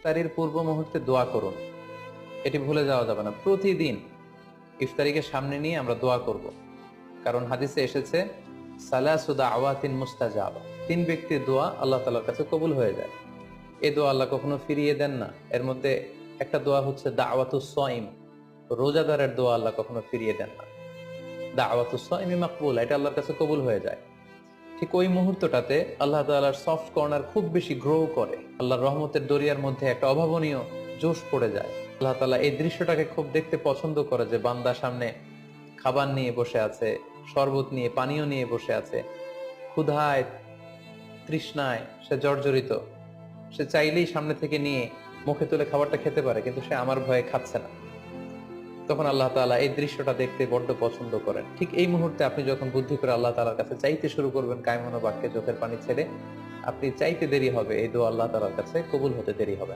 ইফতারির পূর্ব মুহূর্তে দোয়া করুন, এটি ভুলে যাওয়া যাবে না। প্রতিদিন ইফতারিকে সামনে নিয়ে আমরা দোয়া করব, কারণ হাদিসে এসেছে সালাসু দাওয়াতিন মুস্তাজাবা, তিন ব্যক্তির দোয়া আল্লাহ তাআলার কাছে কবুল হয়ে যায়। এই দোয়া আল্লাহ কখনো ফিরিয়ে দেন না। এর মধ্যে একটা দোয়া হচ্ছে দাওয়াতুস সাইম, রোজাদারের দোয়া আল্লাহ কখনো ফিরিয়ে দেন না। দাওয়াতুস সাইমি মাকবুল, এটা আল্লাহর কাছে কবুল হয়ে যায়। ঠিক ওই মুহূর্তটাতে আল্লাহ তাআলার সফট কর্নার খুব বেশি গ্রো করে, আল্লাহর রহমতের দরিয়ার মধ্যে একটা অভাবনীয় জোশ পড়ে যায়। আল্লাহ তাআলা এই দৃশ্যটাকে খুব দেখতে পছন্দ করে, যে বান্দা সামনে খাবার নিয়ে বসে আছে, শরবত নিয়ে, পানীয় নিয়ে বসে আছে, ক্ষুধায় তৃষ্ণায় সে জর্জরিত, সে চাইলেই সামনে থেকে নিয়ে মুখে তুলে খাবারটা খেতে পারে, কিন্তু সে আমার ভয়ে খাচ্ছে না। তখন আল্লাহ তাআলা এই দৃশ্যটা দেখতে বড্ড পছন্দ করেন। ঠিক এই মুহূর্তে আপনি যখন বুদ্ধি করে আল্লাহ তাআলার কাছে চাইতে শুরু করবেন, কায়মনো বাক্যে চোখের পানি ছেড়ে, আপনি চাইতে দেরি হবে, এই দোয়া আল্লাহ তাআলার কাছে কবুল হতে দেরি হবে।